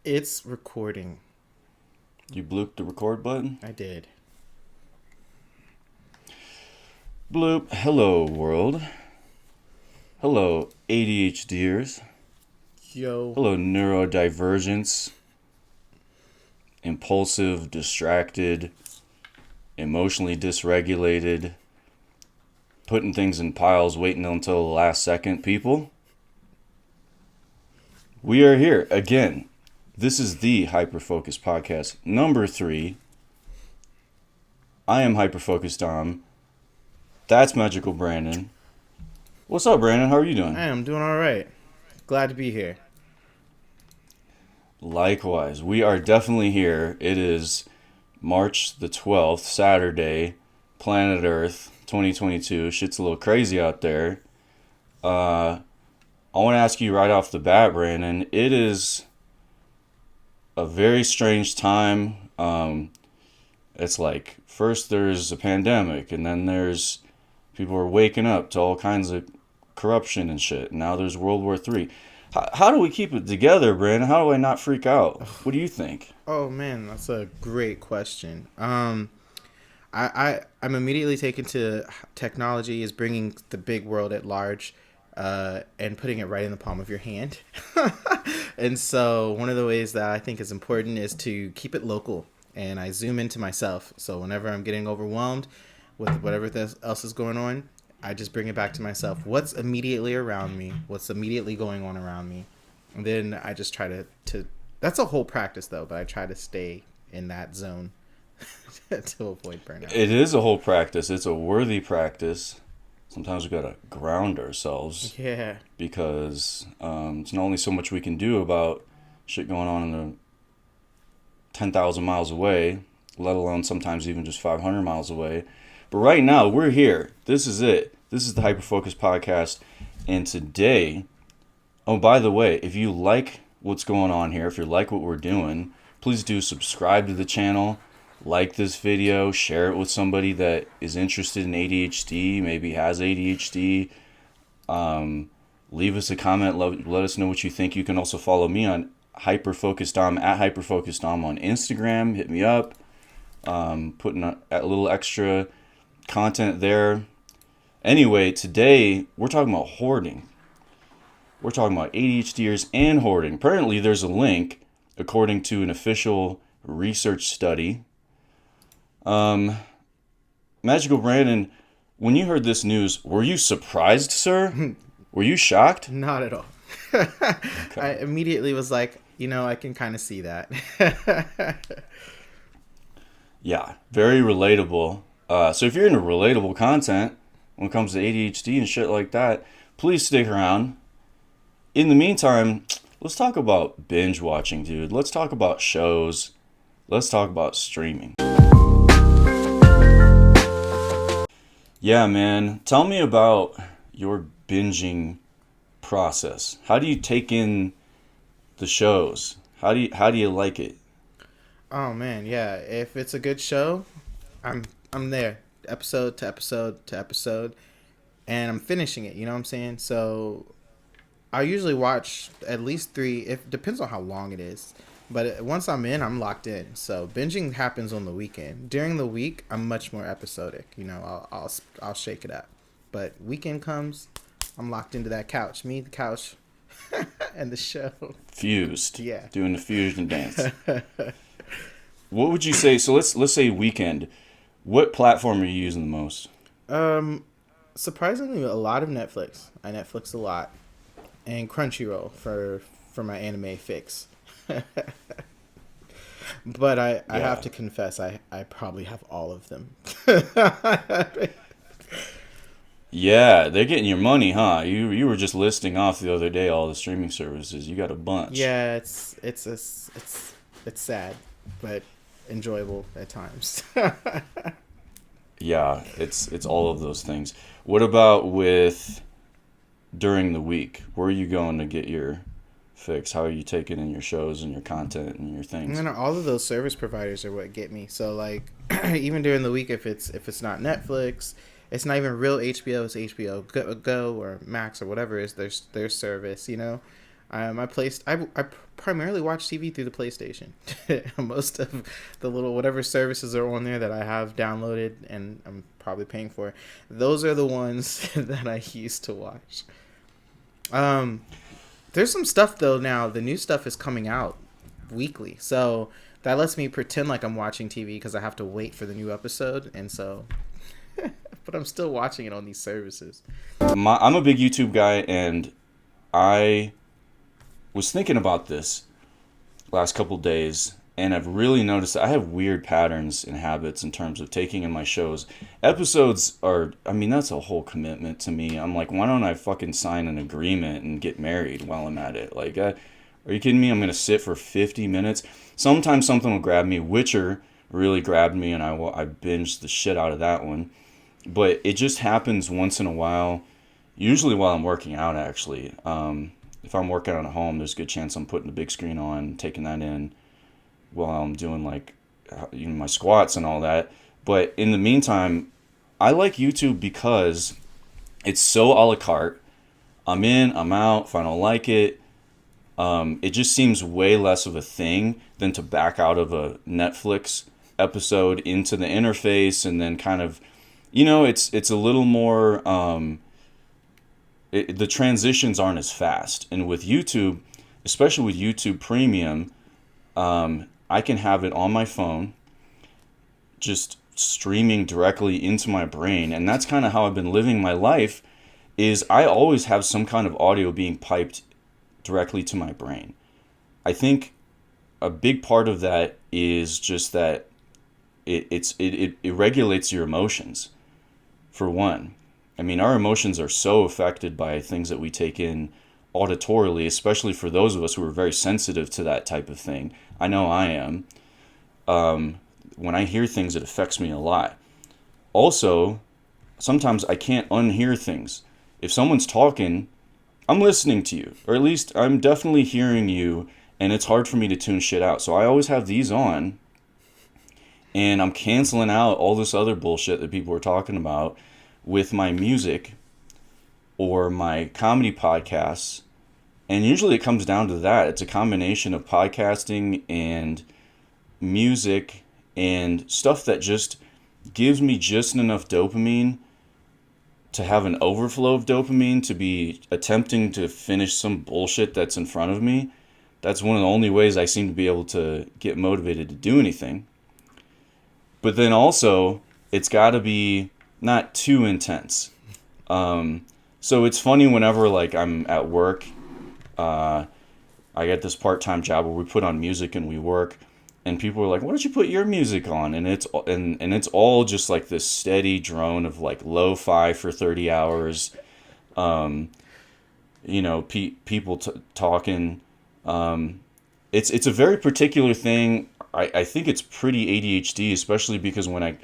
It's recording. You blooped the record button? I did. Bloop. Hello, world. Hello, ADHDers. Yo. Hello, neurodivergence. Impulsive, distracted, emotionally dysregulated, putting things in piles, waiting until the last second people. We are here again. This is the Hyperfocus podcast, number 3. I am Hyperfocus Dom. That's Magical Brandon. What's up, Brandon? How are you doing? I am doing all right. Glad to be here. Likewise, we are definitely here. It is March the 12th, Saturday, planet Earth, 2022. Shit's a little crazy out there. I want to ask you right off the bat, Brandon. It is a very strange time. It's like, first there's a pandemic, and then there's people are waking up to all kinds of corruption and shit. Now there's World War III. How do we keep it together, Brandon? How do I not freak out? What do you think? Oh man, that's a great question. I'm immediately taken to technology is bringing the big world at large, and putting it right in the palm of your hand. And so one of the ways that I think is important is to keep it local, and I zoom into myself. So whenever I'm getting overwhelmed with whatever else is going on, I just bring it back to myself. What's immediately around me? What's immediately going on around me? And then I just try to that's a whole practice though, but I try to stay in that zone to avoid burnout. It is a whole practice. It's a worthy practice. Sometimes we gotta ground ourselves. Yeah. Because it's not only so much we can do about shit going on in the 10,000 miles away, let alone sometimes even just 500 miles away. But right now, we're here. This is it. This is the Hyperfocus podcast. And today, oh, by the way, if you like what's going on here, if you like what we're doing, please do subscribe to the channel, like this video, share it with somebody that is interested in ADHD, maybe has ADHD. Leave us a comment. Let us know what you think. You can also follow me on HyperfocusDom, at HyperfocusDom on Instagram. Hit me up. Putting a little extra content there. Anyway, today we're talking about hoarding. We're talking about ADHDers and hoarding. Apparently there's a link, according to an official research study. Magical Brandon, when you heard this news, were you surprised, sir? Were you shocked? Not at all. Okay. I immediately was like, I can kind of see that. Yeah, very relatable. So if you're into relatable content when it comes to ADHD and shit like that, please stick around. In the meantime, let's talk about binge watching, dude. Let's talk about shows. Let's talk about streaming. Yeah, man. Tell me about your binging process. How do you take in the shows? How do you like it? Oh man, yeah. If it's a good show, I'm there, episode to episode to episode, and I'm finishing it. You know what I'm saying? So I usually watch at least 3. It depends on how long it is, but once I'm in, I'm locked in. So binging happens on the weekend. During the week, I'm much more episodic. I'll shake it up. But weekend comes, I'm locked into that couch. Me, the couch, and the show. Fused. Yeah. Doing the fusion dance. What would you say? So let's say weekend. What platform are you using the most? Surprisingly, a lot of Netflix. I Netflix a lot, and Crunchyroll for my anime fix. But I have to confess, I probably have all of them. Yeah, they're getting your money, huh? You were just listing off the other day all the streaming services. You got a bunch. Yeah, it's sad, but enjoyable at times. Yeah, it's all of those things. What about with during the week? Where are you going to get your fix? How are you taking in your shows and your content and your things? And all of those service providers are what get me. So like, even during the week, if it's not Netflix, it's not even real HBO. It's HBO Go or Max or whatever is their service. I primarily watch TV through the PlayStation. Most of the little whatever services are on there that I have downloaded and I'm probably paying for, those are the ones that I used to watch. Um, there's some stuff though now. The new stuff is coming out weekly, so that lets me pretend like I'm watching TV because I have to wait for the new episode, and so. But I'm still watching it on these services. I'm a big YouTube guy, and I was thinking about this last couple days, and I've really noticed that I have weird patterns and habits in terms of taking in my shows. Episodes are, I mean, that's a whole commitment to me. I'm like, why don't I fucking sign an agreement and get married while I'm at it? Like, are you kidding me? I'm going to sit for 50 minutes. Sometimes something will grab me. Witcher really grabbed me, and I binged the shit out of that one. But it just happens once in a while, usually while I'm working out, actually. If I'm working out at home, there's a good chance I'm putting the big screen on, taking that in while I'm doing, like, you know, my squats and all that. But in the meantime, I like YouTube because it's so a la carte. I'm in, I'm out. If I don't like it, it just seems way less of a thing than to back out of a Netflix episode into the interface and then kind of, you know, it's a little more, the transitions aren't as fast. And with YouTube, especially with YouTube Premium, I can have it on my phone, just streaming directly into my brain. And that's kind of how I've been living my life, is I always have some kind of audio being piped directly to my brain. I think a big part of that is just that it regulates your emotions, for one. I mean, our emotions are so affected by things that we take in auditorily, especially for those of us who are very sensitive to that type of thing. I know I am. When I hear things, it affects me a lot. Also, sometimes I can't unhear things. If someone's talking, I'm listening to you, or at least I'm definitely hearing you, and it's hard for me to tune shit out. So I always have these on, and I'm canceling out all this other bullshit that people are talking about with my music or my comedy podcasts. And usually it comes down to that. It's a combination of podcasting and music and stuff that just gives me just enough dopamine to have an overflow of dopamine to be attempting to finish some bullshit that's in front of me. That's one of the only ways I seem to be able to get motivated to do anything. But then also, it's got to be not too intense. So it's funny whenever, like, I'm at work, I get this part-time job where we put on music and we work, and people are like, "Why don't you put your music on?" And it's all just like this steady drone of like lo-fi for 30 hours. You know, people talking. It's a very particular thing. I think it's pretty ADHD, especially because when I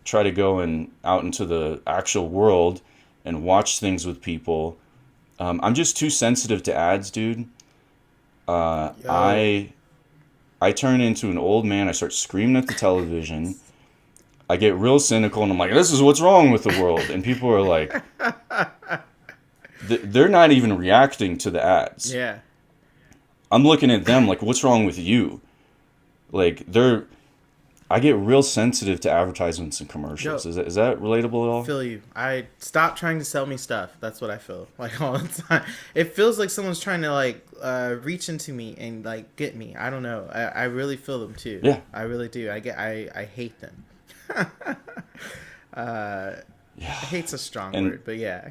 try to go out into the actual world and watch things with people, I'm just too sensitive to ads, dude. I turn into an old man. I start screaming at the television. I get real cynical, and I'm like, "This is what's wrong with the world." And people are like, they're not even reacting to the ads. Yeah. I'm looking at them like, "What's wrong with you?" Like, I get real sensitive to advertisements and commercials. Yo, Is that relatable at all? I feel you. I stop trying to sell me stuff. That's what I feel like all the time. It feels like someone's trying to like reach into me and like get me. I don't know. I really feel them too. Yeah. I really do. I hate them. Yeah. Hate's a strong And word, but yeah.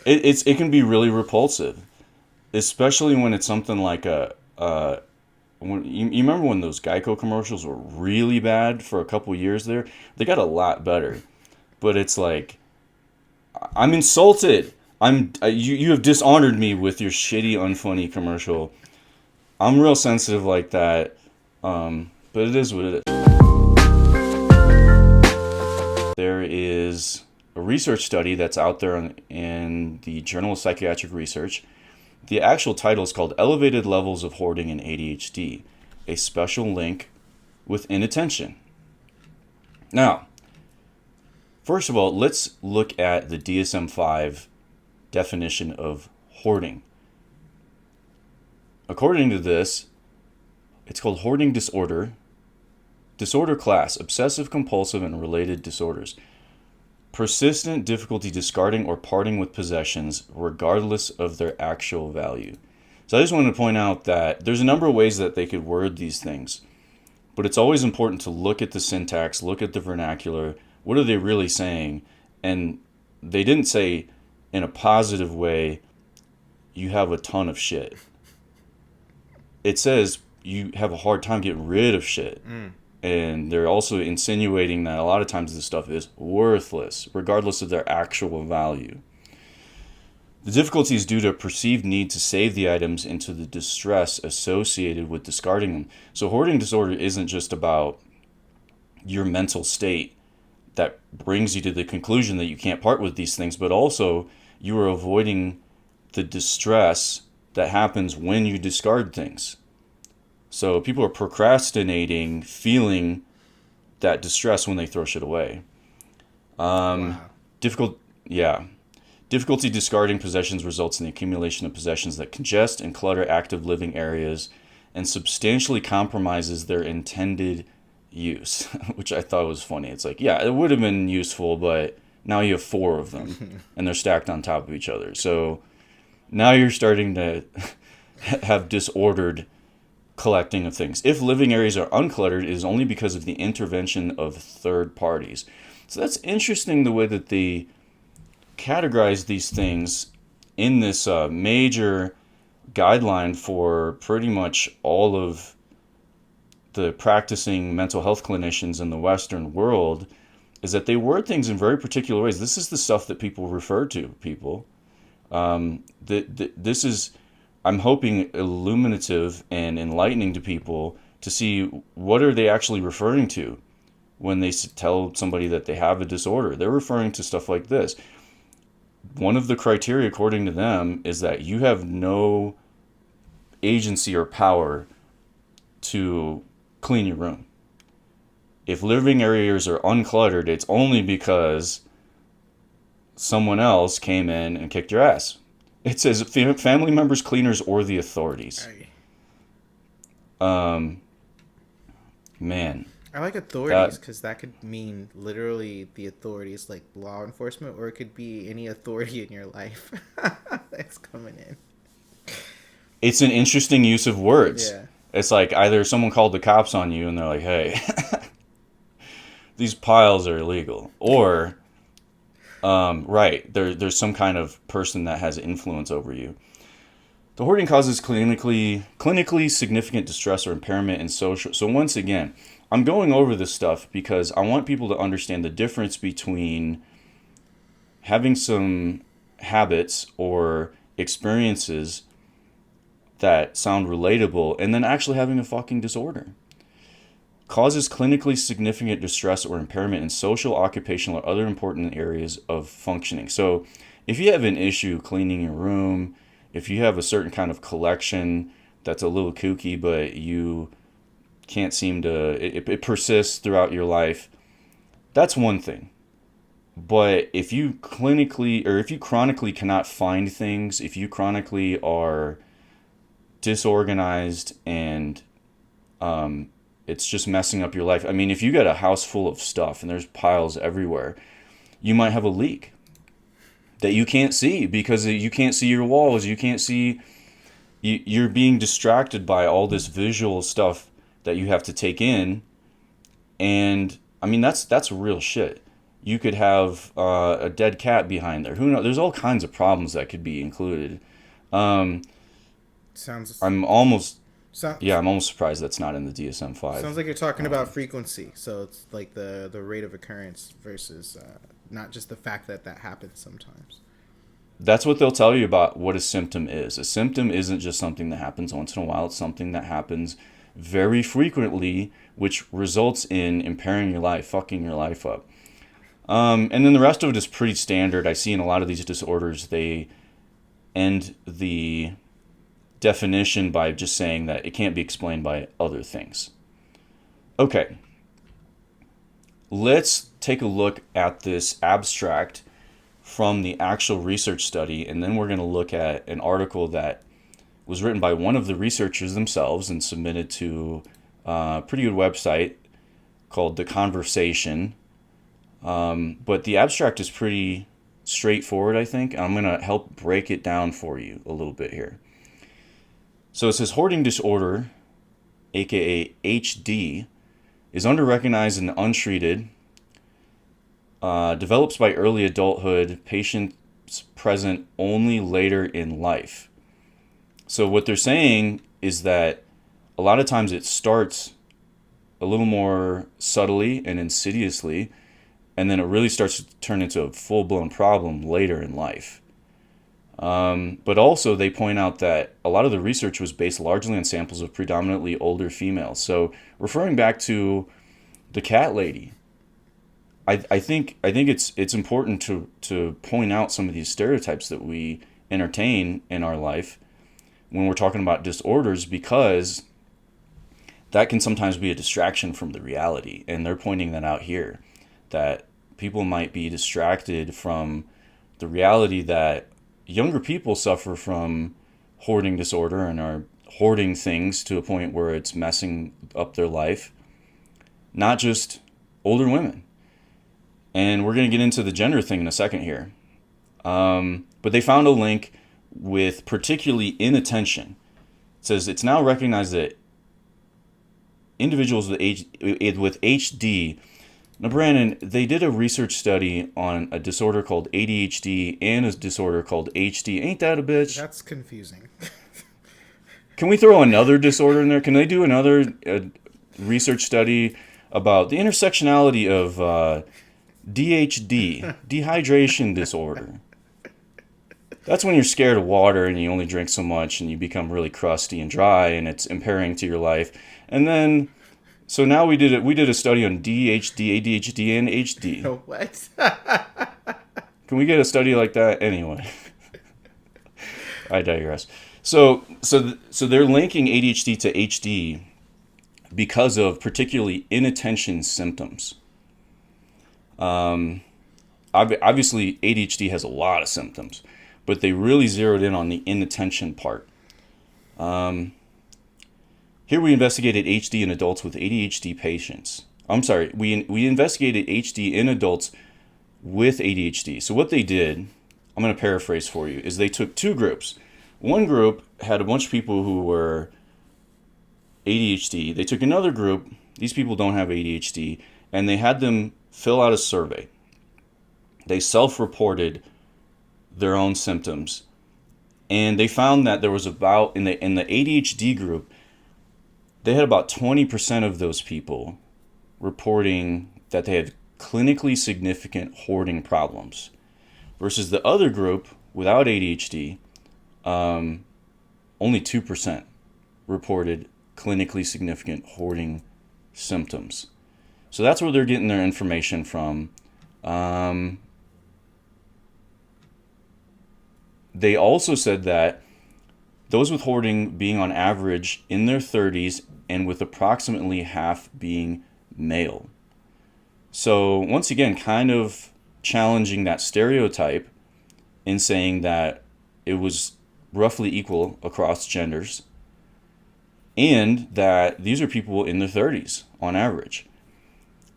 it can be really repulsive, especially when it's something like when you remember when those Geico commercials were really bad for a couple years there? They got a lot better, but it's like, I'm insulted. You have dishonored me with your shitty, unfunny commercial. I'm real sensitive like that, but it is what it is. There is a research study that's out there in the Journal of Psychiatric Research. The actual title is called Elevated Levels of Hoarding in ADHD, a special link with inattention. Now, first of all, let's look at the DSM V definition of hoarding. according to this, it's called Hoarding Disorder. Disorder class, obsessive compulsive and related disorders. Persistent difficulty discarding or parting with possessions regardless of their actual value. So I just wanted to point out that there's a number of ways that they could word these things. But it's always important to look at the syntax, look at the vernacular. What are they really saying? And they didn't say in a positive way, you have a ton of shit. It says you have a hard time getting rid of shit. And they're also insinuating that a lot of times this stuff is worthless, regardless of their actual value. The difficulty is due to a perceived need to save the items and to the distress associated with discarding them. So hoarding disorder isn't just about your mental state that brings you to the conclusion that you can't part with these things, but also you are avoiding the distress that happens when you discard things. So people are procrastinating, feeling that distress when they throw shit away. Wow. Difficulty discarding possessions results in the accumulation of possessions that congest and clutter active living areas and substantially compromises their intended use, which I thought was funny. It's like, yeah, it would have been useful, but now you have 4 of them and they're stacked on top of each other. So now you're starting to have disordered collecting of things. If living areas are uncluttered, it is only because of the intervention of third parties. So that's interesting, the way that they categorize these things in this major guideline for pretty much all of the practicing mental health clinicians in the Western world, is that they word things in very particular ways. This is the stuff that people refer to, people. This is, I'm hoping, illuminative and enlightening to people to see what are they actually referring to when they tell somebody that they have a disorder. They're referring to stuff like this. One of the criteria, according to them, is that you have no agency or power to clean your room. If living areas are uncluttered, it's only because someone else came in and kicked your ass. It says family members, cleaners, or the authorities. Man. I like authorities because that could mean literally the authorities, like law enforcement, or it could be any authority in your life that's coming in. It's an interesting use of words. Yeah. It's like either someone called the cops on you and they're like, hey, these piles are illegal. Or, there's some kind of person that has influence over you. The hoarding causes clinically significant distress or impairment in social. So once again, I'm going over this stuff because I want people to understand the difference between having some habits or experiences that sound relatable and then actually having a fucking disorder. Causes clinically significant distress or impairment in social, occupational, or other important areas of functioning. So if you have an issue cleaning your room, if you have a certain kind of collection that's a little kooky, but you can't seem to, it persists throughout your life, that's one thing. But if you chronically cannot find things, if you chronically are disorganized and it's just messing up your life. I mean, if you got a house full of stuff and there's piles everywhere, you might have a leak that you can't see because you can't see your walls. You can't see, you're being distracted by all this visual stuff that you have to take in. And I mean, that's real shit. You could have a dead cat behind there. Who knows? There's all kinds of problems that could be included. I'm almost surprised that's not in the DSM-5. Sounds like you're talking about frequency. So it's like the rate of occurrence versus not just the fact that happens sometimes. That's what they'll tell you about what a symptom is. A symptom isn't just something that happens once in a while. It's something that happens very frequently, which results in impairing your life, fucking your life up. And then the rest of it is pretty standard. I see in a lot of these disorders, they end the definition by just saying that it can't be explained by other things. Okay. Let's take a look at this abstract from the actual research study, and then we're going to look at an article that was written by one of the researchers themselves and submitted to a pretty good website called The Conversation. But the abstract is pretty straightforward, I think. I'm going to help break it down for you a little bit here. So it says hoarding disorder, aka HD, is underrecognized and untreated, develops by early adulthood, patients present only later in life. So what they're saying is that a lot of times it starts a little more subtly and insidiously, and then it really starts to turn into a full-blown problem later in life. But also they point out that a lot of the research was based largely on samples of predominantly older females. So referring back to the cat lady, I think it's important to point out some of these stereotypes that we entertain in our life when we're talking about disorders, because that can sometimes be a distraction from the reality. And they're pointing that out here, that people might be distracted from the reality that younger people suffer from hoarding disorder and are hoarding things to a point where it's messing up their life, not just older women. And we're going to get into the gender thing in a second here. But they found a link with particularly inattention. It says it's now recognized that individuals with HD. Now, Brandon, they did a research study on a disorder called ADHD and a disorder called HD. Ain't that a bitch? That's confusing. Can we throw another disorder in there? Can they do another research study about the intersectionality of DHD, dehydration disorder? That's when you're scared of water and you only drink so much and you become really crusty and dry and it's impairing to your life. And then, so now we did a study on DHD, ADHD, and HD. What? Can we get a study like that? Anyway, I digress. So they're linking ADHD to HD because of particularly inattention symptoms. Obviously, ADHD has a lot of symptoms, but they really zeroed in on the inattention part. Here we investigated HD in adults with ADHD patients. I'm sorry, we investigated HD in adults with ADHD. So what they did, I'm going to paraphrase for you, is they took two groups. One group had a bunch of people who were ADHD. They took another group, these people don't have ADHD, and they had them fill out a survey. They self-reported their own symptoms, and they found that there was about, in the ADHD group, they had about 20% of those people reporting that they had clinically significant hoarding problems, versus the other group without ADHD, only 2% reported clinically significant hoarding symptoms. So that's where they're getting their information from. They also said that those with hoarding being on average in their 30s and with approximately half being male. So once again, kind of challenging that stereotype in saying that it was roughly equal across genders, and that these are people in their 30s on average.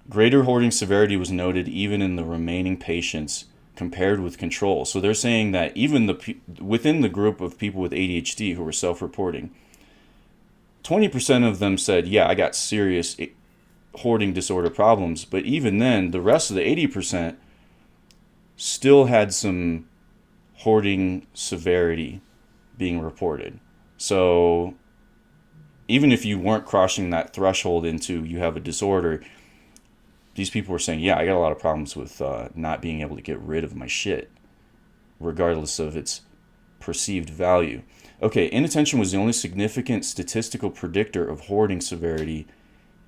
Greater hoarding severity was noted even in the remaining patients compared with control. So they're saying that even within the group of people with ADHD who were self-reporting, 20% of them said, yeah, I got serious hoarding disorder problems. But even then, the rest of the 80% still had some hoarding severity being reported. So even if you weren't crossing that threshold into you have a disorder, these people were saying, yeah, I got a lot of problems with not being able to get rid of my shit, regardless of its perceived value. Okay, inattention was the only significant statistical predictor of hoarding severity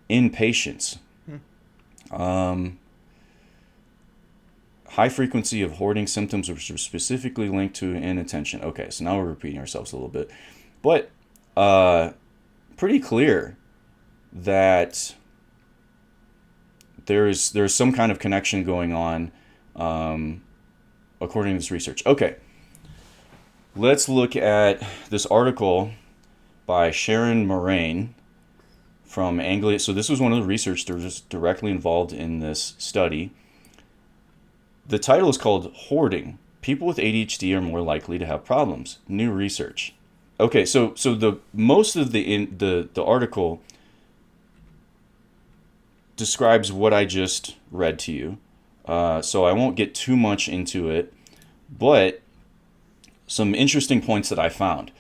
in patients. High frequency of hoarding symptoms were specifically linked to inattention. Okay, so now we're repeating ourselves a little bit. But pretty clear that there's some kind of connection going on according to this research. Okay. let's look at this article by Sharon Moraine from Anglia. So this was one of the researchers directly involved in this study. The title is called Hoarding. People with ADHD are more likely to have problems. New research. Okay, so the most of the article describes what I just read to you. So I won't get too much into it, but some interesting points that I found.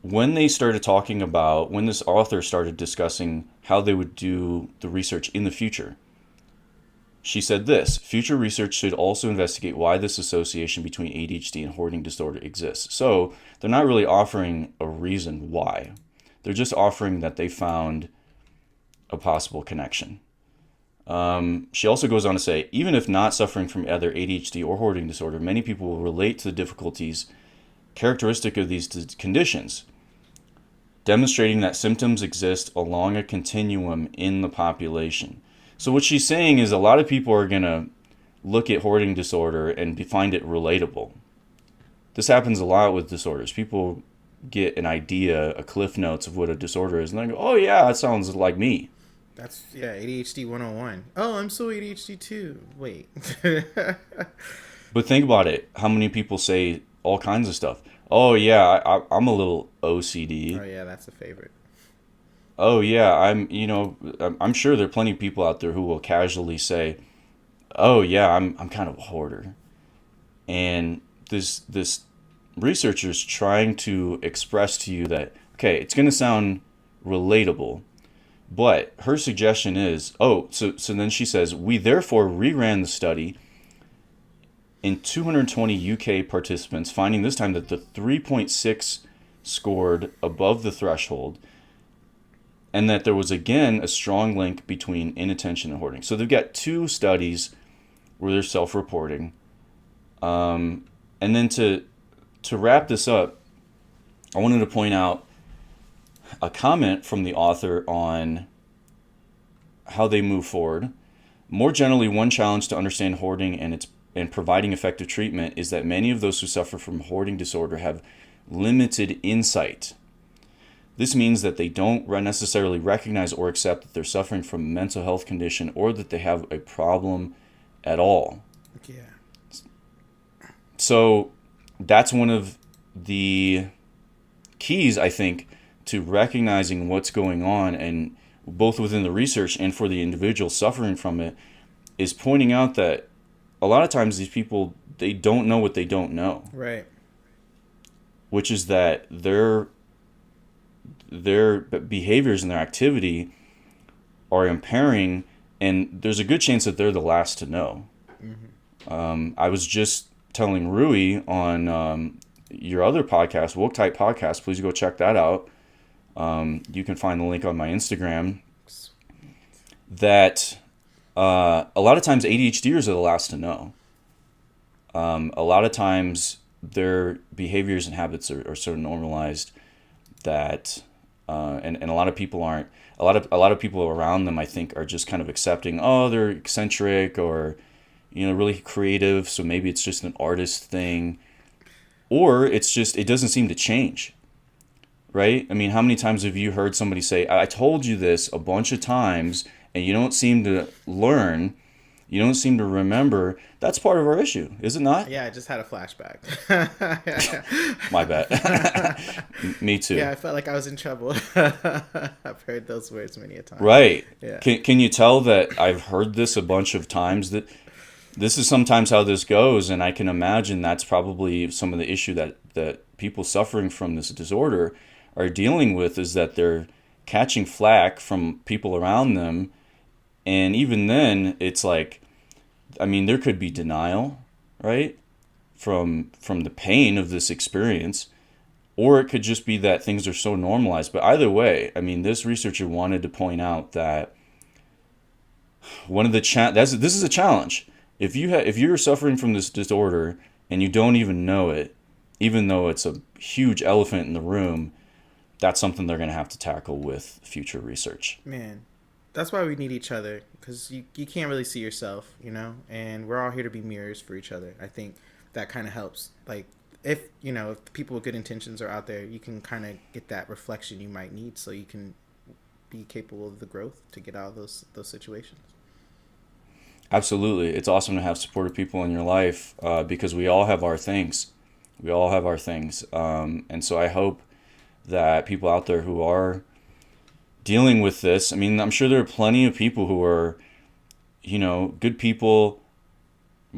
When they started talking about, when this author started discussing how they would do the research in the future, she said this: future research should also investigate why this association between ADHD and hoarding disorder exists. So they're not really offering a reason why. They're just offering that they found a possible connection. She also goes on to say, even if not suffering from either ADHD or hoarding disorder, many people will relate to the difficulties characteristic of these conditions, demonstrating that symptoms exist along a continuum in the population. So what she's saying is a lot of people are going to look at hoarding disorder and find it relatable. This happens a lot with disorders. People get an idea, a cliff notes of what a disorder is, and they go, oh yeah, that sounds like me. That's, yeah, ADHD 101. Oh, I'm so ADHD too. Wait. But think about it. How many people say all kinds of stuff? Oh yeah, I'm a little OCD. Oh yeah, that's a favorite. Oh yeah, I'm sure there are plenty of people out there who will casually say, "Oh yeah, I'm kind of a hoarder." And this researcher's trying to express to you that, okay, it's going to sound relatable, but her suggestion is, so then she says, we therefore reran the study in 220 UK participants, finding this time that the 3.6 scored above the threshold, and that there was again a strong link between inattention and hoarding. So they've got two studies where they're self-reporting. And then to wrap this up, I wanted to point out a comment from the author on how they move forward. More generally, one challenge to understand hoarding and providing effective treatment is that many of those who suffer from hoarding disorder have limited insight. This means that they don't necessarily recognize or accept that they're suffering from a mental health condition or that they have a problem at all. Yeah. So that's one of the keys, I think, to recognizing what's going on, and both within the research and for the individual suffering from it, is pointing out that a lot of times these people, they don't know what they don't know. Right. Which is that their behaviors and their activity are impairing, and there's a good chance that they're the last to know. Mm-hmm. I was just telling Rui on your other podcast, Woke Type Podcast, please go check that out. You can find the link on my Instagram. That a lot of times ADHDers are the last to know. A lot of times their behaviors and habits are so normalized that and a lot of people aren't. A lot of people around them, I think, are just kind of accepting, oh, they're eccentric or really creative, so maybe it's just an artist thing, or it's just, it doesn't seem to change, right? I mean, how many times have you heard somebody say, I told you this a bunch of times and you don't seem to learn, you don't seem to remember? That's part of our issue, is it not? Yeah, I just had a flashback. My bad. Me too. Yeah, I felt like I was in trouble. I've heard those words many a time. Right. Yeah. Can you tell that I've heard this a bunch of times, that this is sometimes how this goes, and I can imagine that's probably some of the issue that people suffering from this disorder are dealing with, is that they're catching flack from people around them. And even then, it's like, I mean, there could be denial, right, from the pain of this experience, or it could just be that things are so normalized. But either way, I mean, this researcher wanted to point out that one of the this is a challenge. If you're suffering from this disorder and you don't even know it, even though it's a huge elephant in the room, that's something they're going to have to tackle with future research. Man, that's why we need each other, because you can't really see yourself, and we're all here to be mirrors for each other. I think that kind of helps. Like, if you know, if people with good intentions are out there, you can kind of get that reflection you might need, so you can be capable of the growth to get out of those situations. Absolutely. It's awesome to have supportive people in your life, because we all have our things. We all have our things. And so I hope that people out there who are dealing with this, I mean, I'm sure there are plenty of people who are, good people,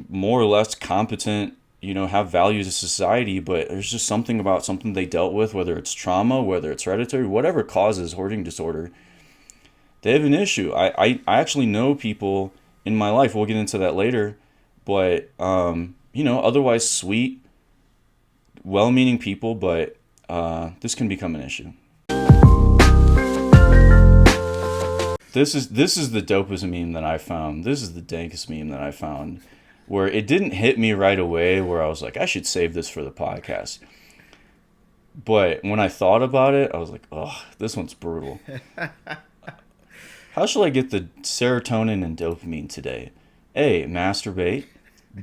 more or less competent, have values of society, but there's just something about something they dealt with, whether it's trauma, whether it's hereditary, whatever causes hoarding disorder, they have an issue. I actually know people in my life, we'll get into that later, but, otherwise sweet, well-meaning people, but this can become an issue. This is the dopest meme that I found. This is the dankest meme that I found, where it didn't hit me right away, where I was like, I should save this for the podcast. But when I thought about it, I was like, oh, this one's brutal. How shall I get the serotonin and dopamine today? A, masturbate.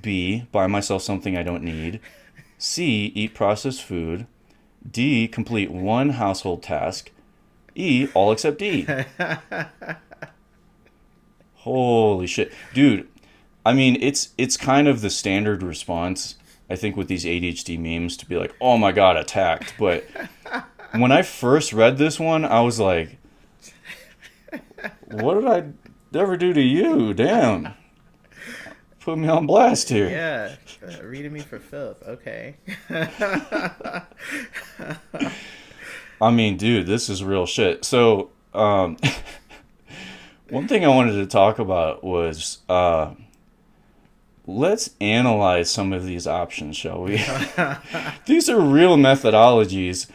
B, buy myself something I don't need. C, eat processed food. D, complete one household task. E, all except D. Holy shit. Dude, I mean, it's kind of the standard response, I think, with these ADHD memes to be like, oh my God, attacked. But when I first read this one, I was like, what did I ever do to you? Damn. Put me on blast here. Yeah, reading me for filth. Okay. I mean, dude, this is real shit. So, one thing I wanted to talk about was, let's analyze some of these options, shall we? These are real methodologies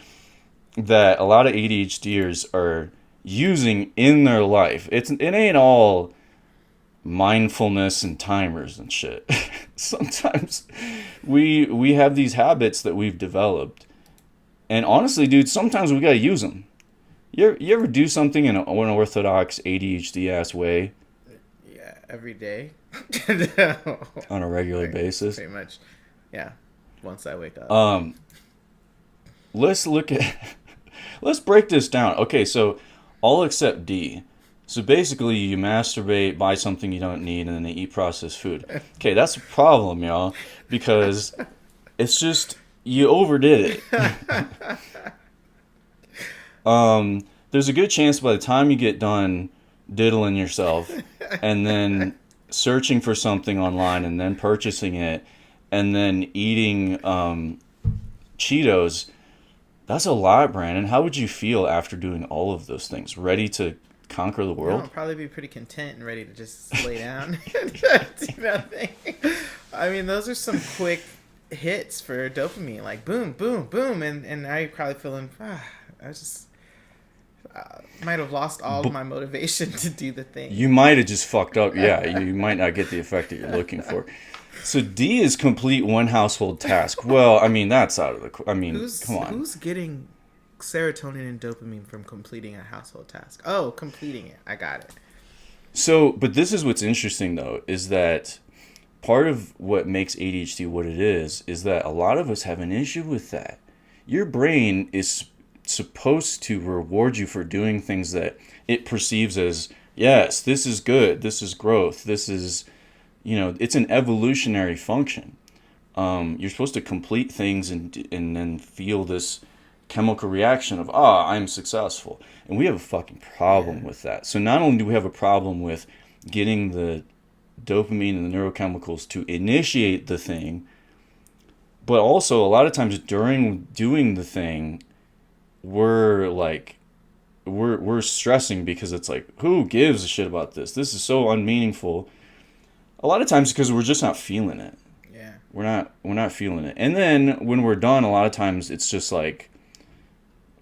that a lot of ADHDers are using in their life. It ain't all mindfulness and timers and shit. Sometimes we have these habits that we've developed, and honestly, dude, sometimes we gotta use them. You ever do something in an unorthodox ADHD ass way? Yeah, every day. On a regular basis. Pretty much. Yeah. Once I wake up. Let's break this down. Okay, so all except D. So basically, you masturbate, buy something you don't need, and then you eat processed food. Okay, that's a problem, y'all, because it's just, you overdid it. There's a good chance by the time you get done diddling yourself and then searching for something online and then purchasing it and then eating Cheetos, that's a lot, Brandon. How would you feel after doing all of those things? Ready to conquer the world? I'll probably be pretty content and ready to just lay down and do nothing. I mean, those are some quick hits for dopamine, like boom, boom, boom, and now you're probably feeling, I was just, might have lost all of my motivation to do the thing. You might have just fucked up. Yeah, you might not get the effect that you're looking for. So D is complete one household task. Well, I mean, that's out of the... come on. Who's getting serotonin and dopamine from completing a household task? Oh, completing it. I got it. So, but this is what's interesting, though, is that part of what makes ADHD what it is that a lot of us have an issue with that. Your brain is supposed to reward you for doing things that it perceives as, yes, this is good, this is growth, this is, it's an evolutionary function. You're supposed to complete things and then feel this chemical reaction of, I'm successful. And we have a fucking problem with that. So not only do we have a problem with getting the dopamine and the neurochemicals to initiate the thing, but also a lot of times during doing the thing, we're stressing because it's like, who gives a shit about this? This is so unmeaningful. A lot of times because we're just not feeling it. Yeah. We're not feeling it. And then when we're done, a lot of times it's just like,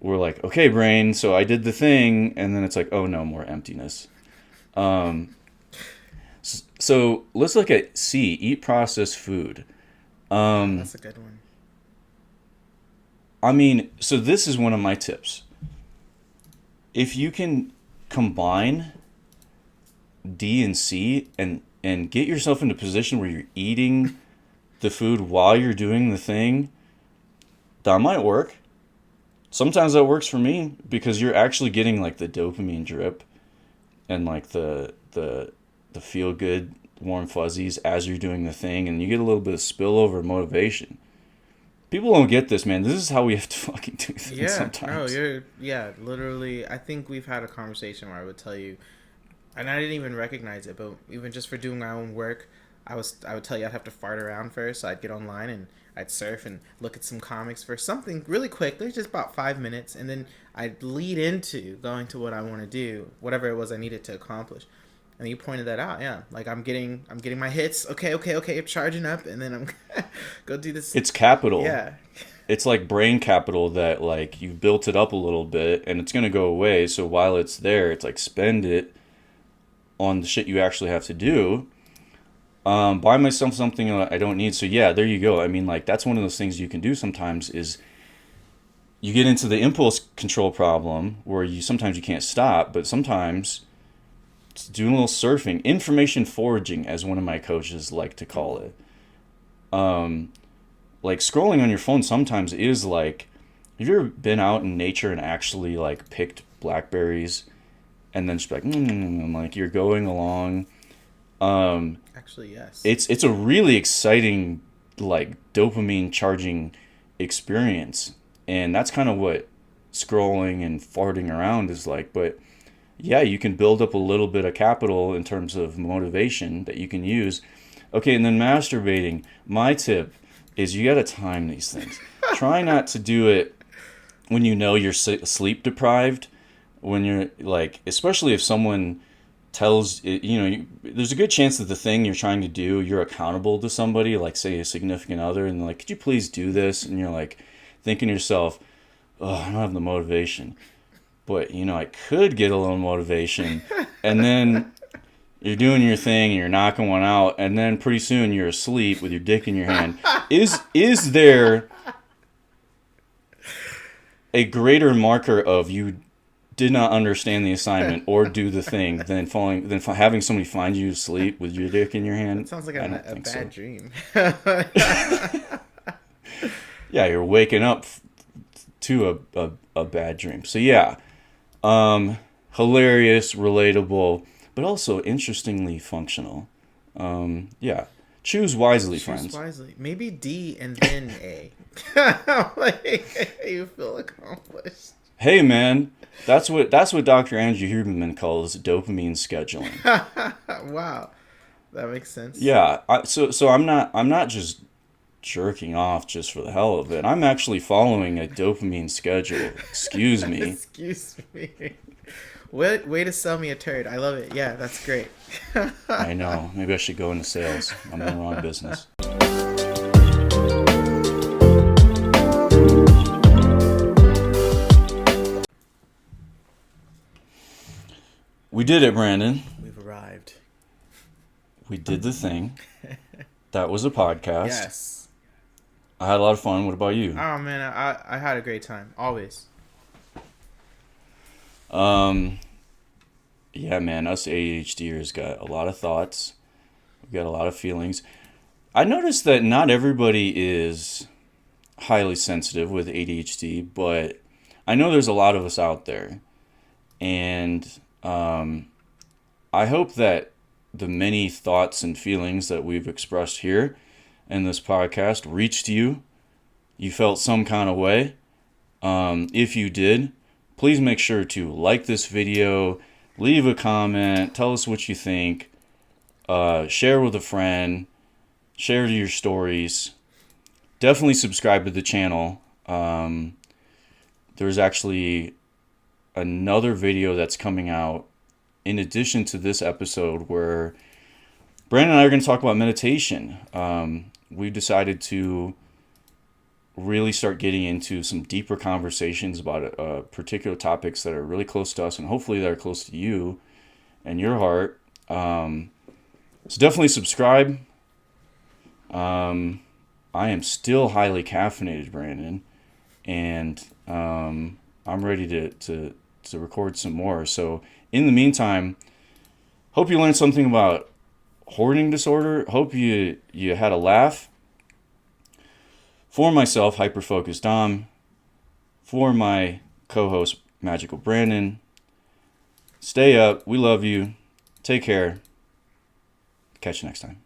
we're like, okay, brain, so I did the thing, and then it's like, oh no, more emptiness. So let's look at C, eat processed food. That's a good one. I mean, so this is one of my tips. If you can combine D and C and get yourself in a position where you're eating the food while you're doing the thing, that might work. Sometimes that works for me because you're actually getting like the dopamine drip and like the feel good warm fuzzies as you're doing the thing, and you get a little bit of spillover motivation. People don't get this, man. This is how we have to fucking do things Yeah, no, sometimes. literally. I think we've had a conversation where I would tell you, and I didn't even recognize it, but even just for doing my own work, I would tell you I'd have to fart around first. So I'd get online and I'd surf and look at some comics for something really quick. There's just about 5 minutes, and then I'd lead into going to what I want to do, whatever it was I needed to accomplish. And you pointed that out, yeah. Like I'm getting my hits. Okay. I'm charging up, and then I'm go do this. It's capital. Yeah, It's like brain capital that like you've built it up a little bit and it's gonna go away. So while it's there, it's like spend it on the shit you actually have to do. Buy myself something I don't need. So yeah, there you go. I mean, like that's one of those things you can do sometimes is you get into the impulse control problem where you sometimes you can't stop, but sometimes it's doing a little surfing, information foraging, as one of my coaches like to call it. Like scrolling on your phone sometimes is like, have you ever been out in nature and actually like picked blackberries and then just like, like you're going along. actually, yes. It's a really exciting like dopamine charging experience, and that's kind of what scrolling and farting around is like. But yeah, you can build up a little bit of capital in terms of motivation that you can use. Okay, and then masturbating. My tip is you got to time these things. Try not to do it when you know you're sleep deprived. When you're like, especially if someone tells there's a good chance that the thing you're trying to do, you're accountable to somebody, like say a significant other, and they're like, could you please do this? And you're like thinking to yourself, oh, I don't have the motivation, but I could get a little motivation. And then you're doing your thing and you're knocking one out, and then pretty soon you're asleep with your dick in your hand. Is there a greater marker of you did not understand the assignment or do the thing than having somebody find you asleep with your dick in your hand? That sounds like a bad dream. Yeah, you're waking up to a bad dream. So yeah, hilarious, relatable, but also interestingly functional. Yeah, choose wisely, friends. Choose wisely. Maybe D and then A. Like, you feel accomplished. Hey man, that's what Dr. Andrew Huberman calls dopamine scheduling. Wow, that makes sense. Yeah, so I'm not just jerking off just for the hell of it. I'm actually following a dopamine schedule. Excuse me. Excuse me. Way to sell me a turd. I love it. Yeah, that's great. I know. Maybe I should go into sales. I'm in the wrong business. We did it, Brandon. We've arrived. We did the thing. That was a podcast. Yes. I had a lot of fun. What about you? Oh man, I had a great time. Always. Yeah, man, us ADHDers got a lot of thoughts. We've got a lot of feelings. I noticed that not everybody is highly sensitive with ADHD, but I know there's a lot of us out there. And I hope that the many thoughts and feelings that we've expressed here in this podcast reached you. You felt some kind of way. If you did, please make sure to like this video, leave a comment, tell us what you think, share with a friend, share your stories. Definitely subscribe to the channel. There's actually another video that's coming out in addition to this episode where Brandon and I are going to talk about meditation. We've decided to really start getting into some deeper conversations about particular topics that are really close to us and hopefully that are close to you and your heart. So definitely subscribe. I am still highly caffeinated, Brandon, and I'm ready to record some more. So in the meantime, hope you learned something about hoarding disorder. Hope you had a laugh. For myself, Hyperfocus Dom, for my co-host, Magical Brandon, stay up. We love you. Take care. Catch you next time.